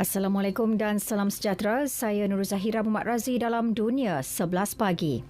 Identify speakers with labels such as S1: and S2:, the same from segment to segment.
S1: Assalamualaikum dan salam sejahtera. Saya Nur Zahira Muhammad Razi dalam Dunia 11 Pagi.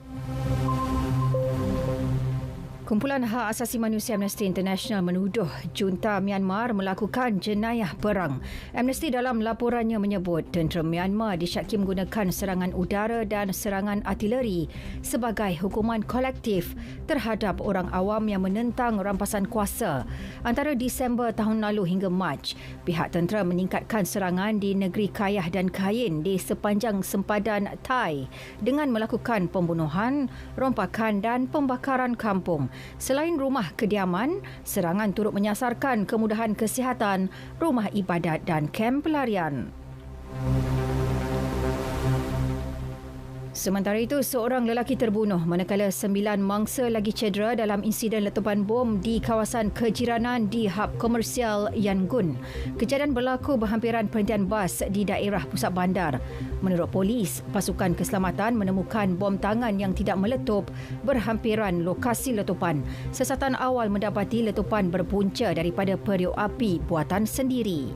S1: Kumpulan Hak Asasi Manusia Amnesty International menuduh junta Myanmar melakukan jenayah perang. Amnesty dalam laporannya menyebut tentera Myanmar disyaki menggunakan serangan udara dan serangan artileri sebagai hukuman kolektif terhadap orang awam yang menentang rampasan kuasa. Antara Disember tahun lalu hingga Mac, pihak tentera meningkatkan serangan di negeri Kayah dan Kayin di sepanjang sempadan Thai dengan melakukan pembunuhan, rompakan dan pembakaran kampung. Selain rumah kediaman, serangan turut menyasarkan kemudahan kesihatan, rumah ibadat dan kem pelarian. Sementara itu, seorang lelaki terbunuh manakala 9 mangsa lagi cedera dalam insiden letupan bom di kawasan kejiranan di hub komersial Yangon. Kejadian berlaku berhampiran perhentian bas di daerah pusat bandar. Menurut polis, pasukan keselamatan menemukan bom tangan yang tidak meletup berhampiran lokasi letupan. Siasatan awal mendapati letupan berpunca daripada periuk api buatan sendiri.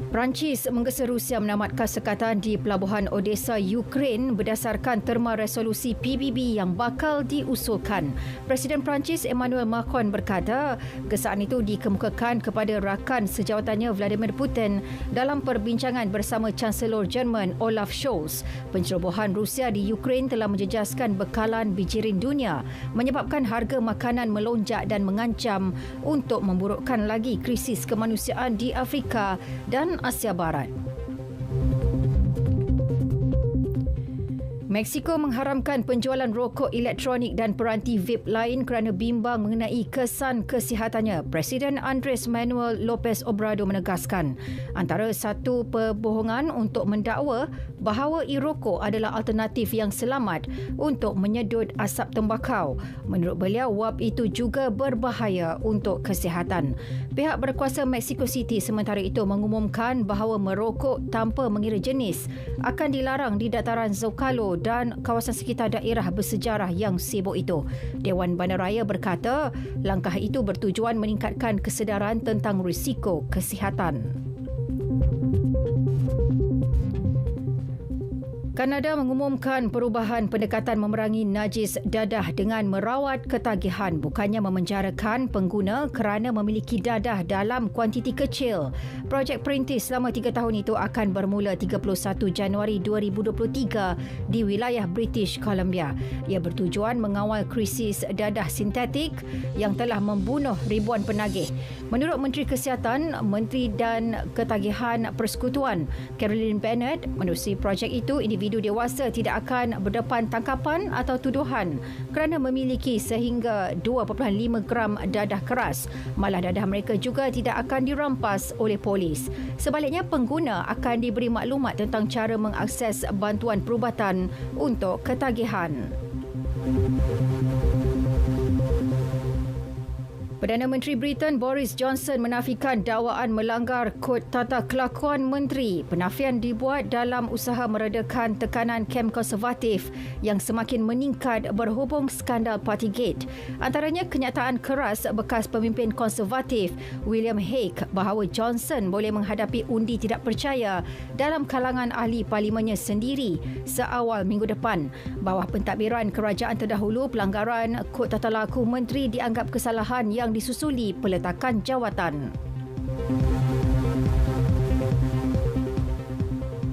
S1: Perancis menggesa Rusia menamatkan sekatan di pelabuhan Odessa, Ukraine berdasarkan terma resolusi PBB yang bakal diusulkan. Presiden Perancis Emmanuel Macron berkata, gesaan itu dikemukakan kepada rakan sejawatannya Vladimir Putin dalam perbincangan bersama Chancellor Jerman Olaf Scholz. Pencerobohan Rusia di Ukraine telah menjejaskan bekalan bijirin dunia, menyebabkan harga makanan melonjak dan mengancam untuk memburukkan lagi krisis kemanusiaan di Afrika dan Asia Barat. Mexico mengharamkan penjualan rokok elektronik dan peranti vape lain kerana bimbang mengenai kesan kesihatannya. Presiden Andres Manuel Lopez Obrador menegaskan antara satu perbohongan untuk mendakwa bahawa e-rokok adalah alternatif yang selamat untuk menyedut asap tembakau. Menurut beliau, wap itu juga berbahaya untuk kesihatan. Pihak berkuasa Mexico City sementara itu mengumumkan bahawa merokok tanpa mengira jenis akan dilarang di dataran Zocalo dan kawasan sekitar daerah bersejarah yang sibuk itu. Dewan Bandaraya berkata langkah itu bertujuan meningkatkan kesedaran tentang risiko kesihatan. Kanada mengumumkan perubahan pendekatan memerangi najis dadah dengan merawat ketagihan, bukannya memenjarakan pengguna kerana memiliki dadah dalam kuantiti kecil. Projek perintis selama 3 tahun itu akan bermula 31 Januari 2023 di wilayah British Columbia. Ia bertujuan mengawal krisis dadah sintetik yang telah membunuh ribuan penagih. Menurut Menteri Kesihatan, Menteri dan Ketagihan Persekutuan Caroline Bennett, menerusi projek itu, individu dewasa tidak akan berdepan tangkapan atau tuduhan kerana memiliki sehingga 2.5 gram dadah keras. Malah dadah mereka juga tidak akan dirampas oleh polis. Sebaliknya, pengguna akan diberi maklumat tentang cara mengakses bantuan perubatan untuk ketagihan. Perdana Menteri Britain Boris Johnson menafikan dakwaan melanggar kod tata kelakuan menteri. Penafian dibuat dalam usaha meredakan tekanan kem konservatif yang semakin meningkat berhubung skandal Partygate. Antaranya kenyataan keras bekas pemimpin konservatif William Hague bahawa Johnson boleh menghadapi undi tidak percaya dalam kalangan ahli parlimennya sendiri seawal minggu depan. Bawah pentadbiran kerajaan terdahulu, pelanggaran kod tata laku menteri dianggap kesalahan yang disusuli peletakan jawatan.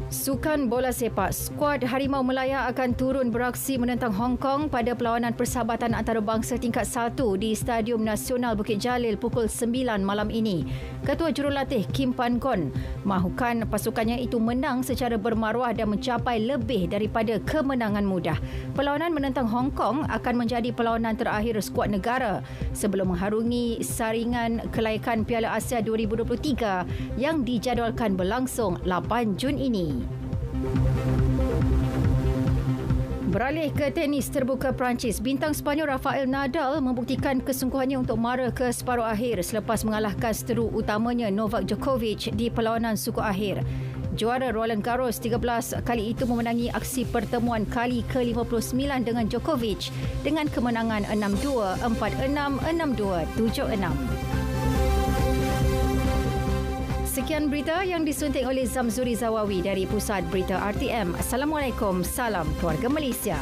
S1: Sukan bola sepak, skuad Harimau Melaya akan turun beraksi menentang Hong Kong pada perlawanan persahabatan antarabangsa tingkat 1 di Stadium Nasional Bukit Jalil pukul 9 malam ini. Ketua Jurulatih Kim Pan Gon mahukan pasukannya itu menang secara bermaruah dan mencapai lebih daripada kemenangan mudah. Perlawanan menentang Hong Kong akan menjadi perlawanan terakhir skuad negara sebelum mengharungi saringan kelayakan Piala Asia 2023 yang dijadualkan berlangsung 8 Jun ini. Beralih ke tenis terbuka Perancis, bintang Sepanyol Rafael Nadal membuktikan kesungguhannya untuk mara ke separuh akhir selepas mengalahkan seteru utamanya Novak Djokovic di perlawanan suku akhir. Juara Roland Garros 13 kali itu memenangi aksi pertemuan kali ke-59 dengan Djokovic dengan kemenangan 6-2, 4-6, 6-2, 7-6. Sekian berita yang disunting oleh Zamzuri Zawawi dari Pusat Berita RTM. Assalamualaikum, salam keluarga Malaysia.